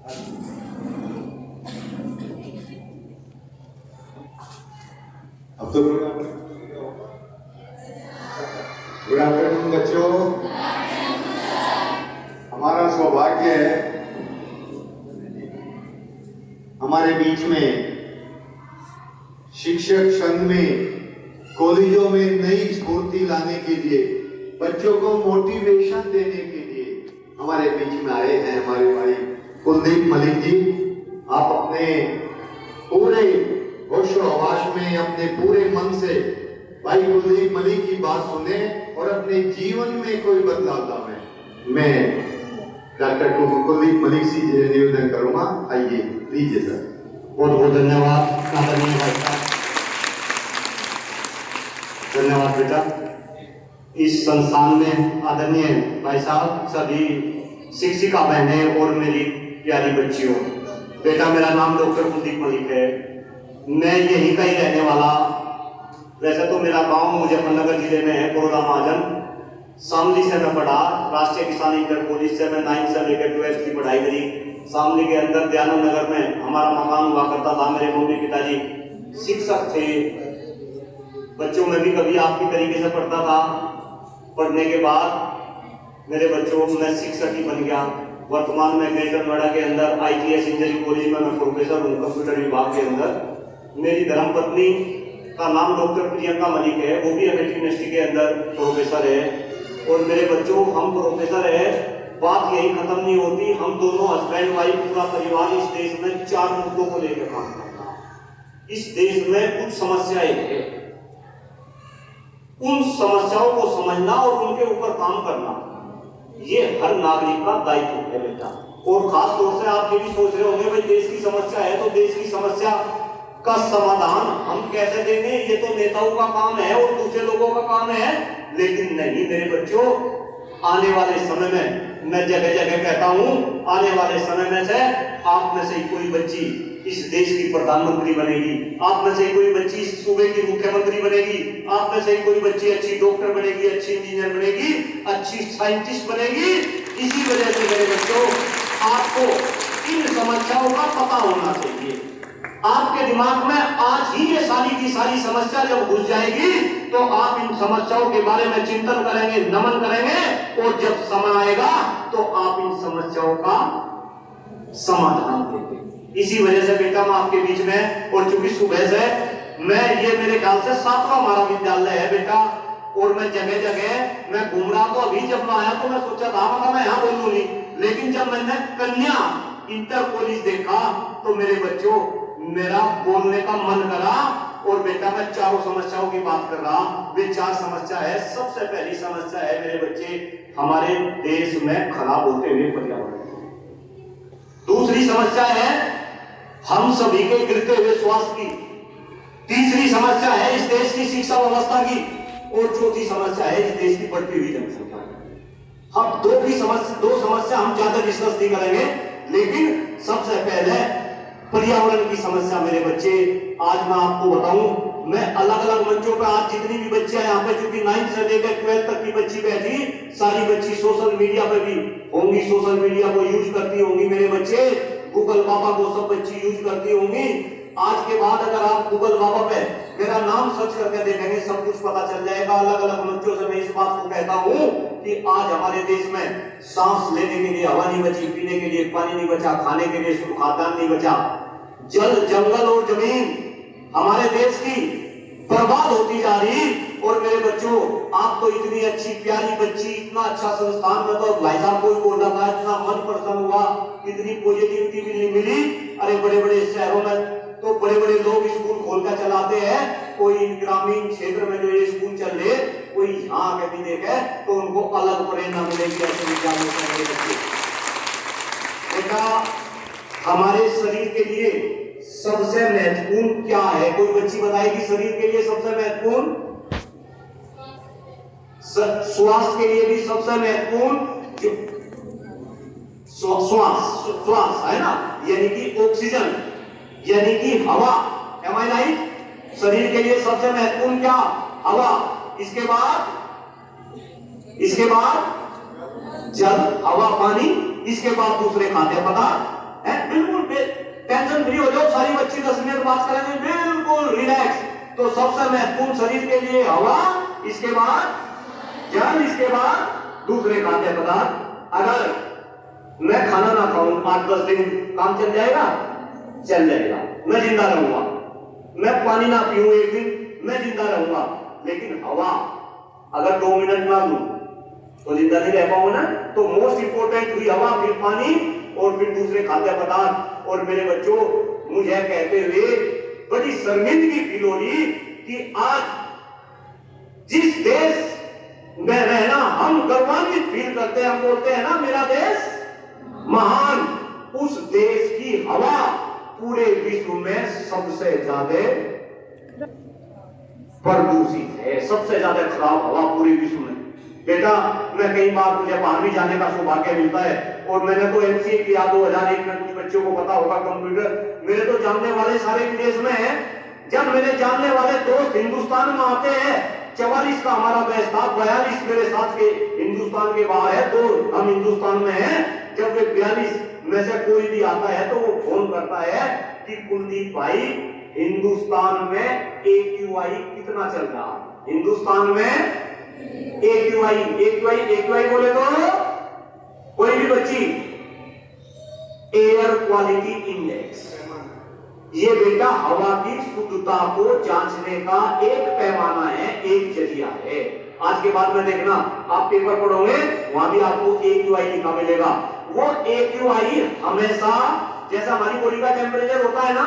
अब तो good afternoon बच्चों। हमारा सौभाग्य है हमारे बीच में शिक्षक संघ में कॉलेजों में नई स्फूर्ति लाने के लिए, बच्चों को मोटिवेशन देने के लिए हमारे बीच में आए हैं हमारे भाई कुलदीप मलिक जी। आप अपने पूरे होशो हवास में अपने पूरे मन से भाई कुलदीप मलिक की बात सुने और अपने जीवन में कोई बदलाव लाए। मैं डॉक्टर कुलदीप मलिक से निवेदन करूंगा, आइए लीजिए सर। बहुत बहुत धन्यवाद आदरणीय भाई साहब, धन्यवाद बेटा। इस संस्थान में आदरणीय भाई साहब, सभी शिक्षिका बहनें और मेरी प्यारी बच्चियों, बेटा मेरा नाम डॉक्टर कुलदीप मलिक है। मैं यहीं का ही रहने वाला, वैसे तो मेरा गांव मुजफ्फरनगर जिले में है, कोरोला महाजन। शामली से मैं पढ़ा, राष्ट्रीय किसान इंटर कॉलेज से मैं 9 से लेकर 12 की पढ़ाई करी। शामली के अंदर दयानंद नगर में हमारा मकान हुआ करता था। मेरे मम्मी पिताजी शिक्षक थे। बच्चों में भी कभी आपकी तरीके से पढ़ता था। पढ़ने के बाद मेरे बच्चों मैं शिक्षक ही बन गया। वर्तमान में ग्रेटर नोएडा के अंदर ITS इंजीनियरिंग कॉलेज में मैं प्रोफेसर हूँ कंप्यूटर विभाग के अंदर। मेरी धर्मपत्नी का नाम डॉक्टर प्रियंका मलिक है, वो भी अमेठी यूनिवर्सिटी के अंदर प्रोफेसर है। और मेरे बच्चों हम प्रोफेसर है, बात यही खत्म नहीं होती। हम दोनों हस्बैंड वाइफ पूरा परिवार इस देश में 4 मुद्दों को लेकर काम करता है। इस देश में कुछ समस्याएं है, उन समस्याओं को समझना और उनके ऊपर काम करना, ये हर नागरिक का दायित्व है बेटा। और खास तौर से आप ये भी सोच रहे होंगे भाई देश की समस्या है तो देश की समस्या का समाधान हम कैसे देंगे, ये तो नेताओं का काम है और दूसरे लोगों का काम है। लेकिन नहीं मेरे बच्चों, आने वाले समय में मैं जगह जगह कहता हूं, आने वाले समय में से आप में से कोई बच्ची इस देश की प्रधानमंत्री बनेगी, आप में से कोई बच्ची इस सूबे की मुख्यमंत्री बनेगी, आप में से कोई बच्ची अच्छी डॉक्टर बनेगी, अच्छी इंजीनियर बनेगी, अच्छी साइंटिस्ट बनेगी। इसी वजह से मेरे बच्चों आपको इन समस्याओं का पता होना चाहिए। आपके दिमाग में आज ही ये सारी की सारी समस्या जब घुस जाएगी तो आप इन समस्याओं के बारे में चिंतन करेंगे, नमन करेंगे, और जब समय आएगा तो आप इन समस्याओं का समाधान देंगे। इसी वजह से बेटा मैं आपके बीच में, और चूंकि सुबह से मैं ये मेरे ख्याल से 7वां हमारा विद्यालय है बेटा, और मैं जगह जगह मैं घूम रहा। तो अभी जब मैं आया तो मैं सोचा था मैं यहाँ बोलूं नहीं, लेकिन जब मैंने कन्या इंटर कॉलेज देखा तो मेरे बच्चों मेरा बोलने का मन करा। और बेटा मैं 4 समस्याओं की बात कर रहा। वे 4 समस्या है। सबसे पहली समस्या है मेरे बच्चे हमारे देश में खराब होते हुए पर्यावरण। दूसरी समस्या है हम सभी के गिरते हुए स्वास्थ्य की। तीसरी समस्या है इस देश की शिक्षा व्यवस्था की। और चौथी समस्या है इस देश की बढ़ती हुई जनसंख्या। हम दो समस्या हम ज्यादा डिस्कस नहीं करेंगे, लेकिन सबसे पहले पर्यावरण की समस्या मेरे बच्चे। आज मैं आपको बताऊं, मैं अलग अलग मंचों पर आज जितनी भी बच्चियां यहाँ पे, चूंकि 9 से लेकर 12 तक की बच्ची बैठी, सारी बच्ची सोशल मीडिया पे भी होंगी, सोशल मीडिया को यूज करती होंगी मेरे बच्चे। गूगल बाबा को सब बच्ची यूज करती होंगी। आज के बाद अगर आप गूगल बाबा पे मेरा नाम सर्च करके देखेंगे सब कुछ पता चल जाएगा। अलग अलग मंचों से मैं इस बात को कहता हूं कि आज हमारे देश में सांस लेने के लिए हवा नहीं बची, पीने के लिए पानी नहीं बचा, खाने के लिए खाद्यान्न नहीं बचा। जल, जंगल और जमीन हमारे देश की बर्बाद होती जा रही। और मेरे बच्चों आप तो इतनी अच्छी प्यारी बच्ची, इतना अच्छा संस्थान में तो भाई साहब कोई बोल रहा था, इतना मन प्रसन्न हुआ, इतनी पॉजिटिविटी मिली। अरे बड़े बड़े शहरों में तो बड़े बड़े लोग स्कूल खोलकर चलाते हैं। कोई ग्रामीण क्षेत्र में जो ये स्कूल चल रहे, कोई यहाँ आके भी देखे तो उनको अलग प्रेरणा मिलेगी ऐसे विद्यालयों से। मेरे बच्चे बेटा हमारे शरीर के लिए सबसे महत्वपूर्ण क्या है? कोई बच्ची बताएगी शरीर के लिए सबसे महत्वपूर्ण? स्वास्थ्य के लिए भी सबसे महत्वपूर्ण श्वास है ना, यानी कि ऑक्सीजन, यानी कि हवा। एम आई राइट? शरीर के लिए सबसे महत्वपूर्ण क्या? हवा। इसके बाद जल, हवा, पानी। इसके बाद दूसरे खाद्य पदार्थ है। फ्री हो जाओ, सारी बच्ची 10 मिनट बात करेंगे बिल्कुल रिलैक्स। तो सबसे महत्वपूर्ण शरीर के लिए हवा, इसके बाद जल, इसके बाद दूसरे खाद्य पदार्थ। अगर मैं खाना ना खाऊं 8-10 दिन काम चल जाएगा? चल जाएगा, मैं जिंदा रहूंगा। मैं पानी ना पीऊं 1 दिन, मैं जिंदा रहूंगा। लेकिन हवा अगर 2 मिनट ना लूं तो जिंदा नहीं रह पाऊंगा ना। तो मोस्ट इंपोर्टेंट हुई हवा, फिर पानी और फिर दूसरे खाद्य पदार्थ। और मेरे बच्चों, मुझे कहते हुए बड़ी शर्मिंदगी फील हो रही कि आज जिस देश में रहना हम गर्वान्वित फील करते हैं, हम बोलते हैं ना मेरा देश महान, उस देश की हवा पूरे विश्व में सबसे ज्यादा प्रदूषित है, सबसे ज्यादा खराब हवा पूरे विश्व में। बेटा, मैं कई बार मुझे बाहर भी जाने का सौभाग्य मिलता है और मैंने तो एमसीए किया 2001 में, कुछ बच्चों को पता होगा कंप्यूटर। मेरे तो जानने वाले सारे विदेश में हैं। जब मेरे जानने वाले दोस्त हिंदुस्तान में आते हैं, 44 का हमारा बैच था, 42 मेरे साथ के हिंदुस्तान के बाहर है, तो हम हिंदुस्तान में हैं। जब वे 42 में से कोई भी आता है तो वो फोन करता है कि कुलदीप भाई, हिंदुस्तान में AQI कितना चल रहा है? हिंदुस्तान में AQI बोले तो कोई भी बच्ची, एयर क्वालिटी इंडेक्स, ये बेटा हवा की शुद्धता को जांचने का एक पैमाना है, एक जरिया है। आज के बाद में देखना, आप पेपर पढ़ोगे वहां भी आपको AQI लिखा मिलेगा। वो AQI हमेशा, जैसा हमारी बॉडी का टेम्परेचर होता है ना,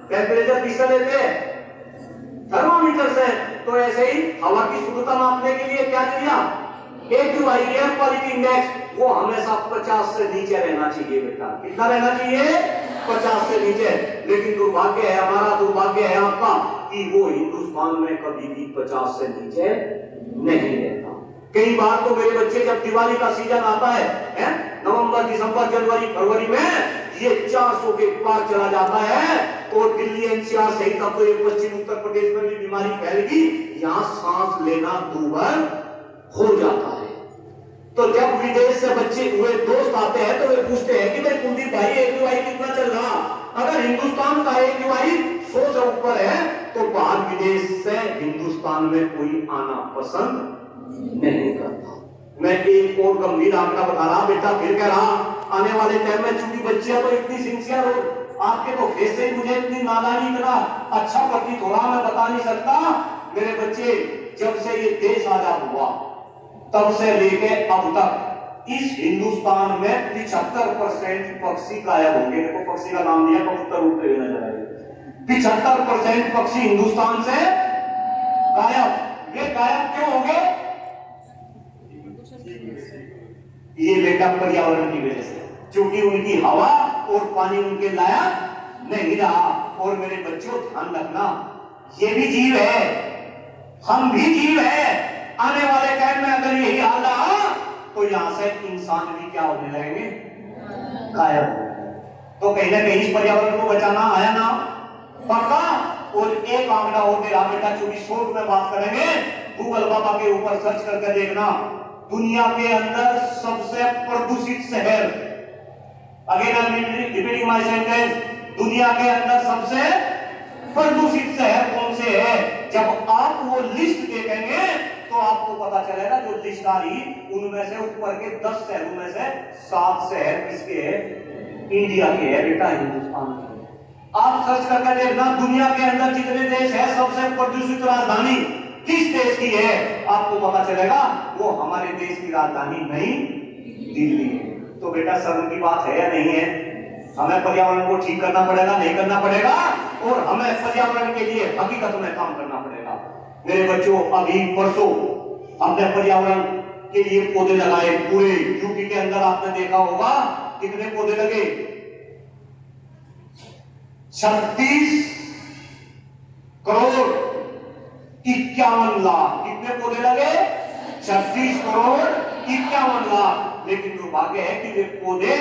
टेम्परेचर किससे लेते हैं? थर्मामीटर से। तो ऐसे ही हवा की शुद्धता नापने के लिए क्या जरिया? AQI, एयर क्वालिटी इंडेक्स, वो हमेशा 50 से नीचे रहना चाहिए बेटा। कितना रहना चाहिए? 50 से नीचे। लेकिन दुर्भाग्य है हमारा, दुर्भाग्य है आपका कि वो हिंदुस्तान में कभी भी 50 से नीचे नहीं रहता। कई बार तो मेरे बच्चे, जब दिवाली का सीजन आता है नवंबर, दिसंबर, जनवरी, फरवरी में, ये 400 के पार चला जाता है। और दिल्ली एनसीआर सहित अब तो ये पश्चिम उत्तर प्रदेश में भी बीमारी फैल गई, यहाँ सांस लेना दूभर हो जाता है। तो जब विदेश से बच्चे हुए दोस्त आते हैं तो वे पूछते हैं कि भाई कुलदीप भाई, AQI कितना चल रहा? अगर हिंदुस्तान का AQI 100 से ऊपर है तो बाहर विदेश से हिंदुस्तान में कोई आना पसंद नहीं करता। मैं एक और गंभीर आंकड़ा बता रहा बेटा, फिर कह रहा, आने वाले टाइम में चूंकि बच्चियां तो इतनी सिंसियर हो, आपके तो फेस से मुझे इतनी नादानी, इतना अच्छा प्रतीत हो रहा, मैं बता नहीं सकता। मेरे बच्चे, जब से ये देश आजाद हुआ तब से लेके अब तक इस हिंदुस्तान में 75% पक्षी गायब होंगे। देखो पक्षी का नाम दिया, कबूतर उड़ते हुए नजर आए। 75% पक्षी हिंदुस्तान से गायब। ये गायब क्यों हो गए? ये बेटा पर्यावरण की वजह से, क्योंकि उनकी हवा और पानी उनके लायक नहीं रहा। और मेरे बच्चों, ध्यान रखना, ये भी जीव है, हम भी जीव है। आने वाले टाइम में अगर यही हाल रहा तो यहां से इंसान भी क्या होने लगेंगे? गायब। तो कहीं ना कहीं इस पर्यावरण को बचाना आया ना पक्का। और एक आंकड़ा और मेरा बेटा, चूंकि शोध में बात करेंगे, गूगल बाबा के ऊपर सर्च करके देखना, दुनिया के अंदर सबसे प्रदूषित शहर, again I am repeating my sentence, दुनिया के अंदर सबसे प्रदूषित शहर कौन से है? जब आप वो लिस्ट देखेंगे तो आपको पता चलेगा, जो लिस्ट आ रही उनमें से ऊपर के 10 शहरों में से 7 शहर किसके है? इंडिया के है बेटा, हिंदुस्तान के। आप सर्च करके देखना, दुनिया के अंदर जितने देश है, सबसे प्रदूषित राजधानी किस देश की है? आपको पता चलेगा वो हमारे देश की राजधानी नहीं, दिल्ली है। तो बेटा, शर्म की बात है या नहीं है? हमें पर्यावरण को ठीक करना पड़ेगा, नहीं करना पड़ेगा? और हमें पर्यावरण के लिए हकीकत में काम करना पड़ेगा। मेरे बच्चों, अभी परसों हमने पर्यावरण के लिए पौधे लगाए। पूरे यूपी के अंदर आपने देखा होगा कितने पौधे लगे? 36 करोड़ 51 लाख। कितने पौधे लगे? 36 करोड़ 51 लाख। लेकिन दुर्भाग्य है कि वे पौधे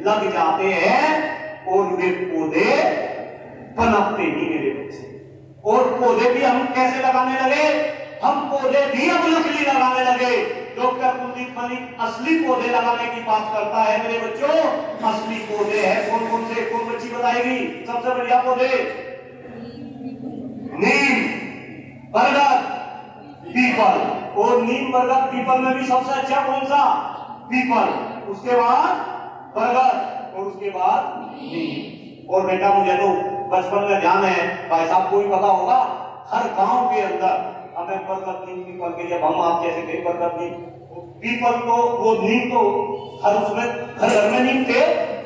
लग जाते हैं और वे पौधे पनपते नहीं मेरे बच्चे। और पौधे भी हम कैसे लगाने लगे? हम पौधे भी अब नकली लगाने लगे। डॉक्टर कुलदीप मलिक असली पौधे लगाने की बात करता है मेरे बच्चों। असली पौधे हैं कौन कौन से, कौन बच्ची बताएगी? सबसे बढ़िया पौधे नीम, बरगद, पीपल। और नीम, बरगद, पीपल में भी सबसे अच्छा कौन सा? पीपल। उसके बाद बरगद और उसके बाद नीम। और बेटा मुझे तो बचपन में ध्यान है, भाई साहब को भी पता होगा, हर गांव के अंदर हमें बरगद नीम पीपल के, जब हम आप जैसे थे बरगद नीम पीपल तो वो नीम तो हर उसमें घर घर में नीम थे,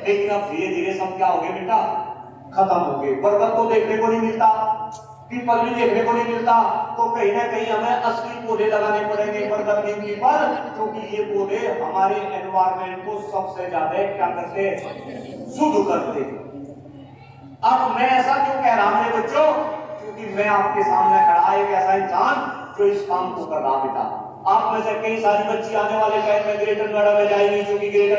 लेकिन अब धीरे धीरे सब क्या हो गए बेटा? खत्म हो गए। बरगद तो देखने को नहीं मिलता, पीपल भी देखने को नहीं मिलता। तो कहीं ना कहीं हमें असली पौधे लगाने पड़ेंगे, बरगद नीम पीपल, क्योंकि ये पौधे हमारे एनवायरमेंट को सबसे ज्यादा क्या करते? शुद्ध करते। अब मैं ऐसा क्यों कह रहा हूं मेरे बच्चों? क्योंकि मैं आपके सामने खड़ा एक ऐसा इंसान जो इस काम को कर रहा बेटा। आप में से कई सारी बच्ची आने वाले टाइम में ग्रेटर नोएडा में जाएंगी, क्योंकि ग्रेटर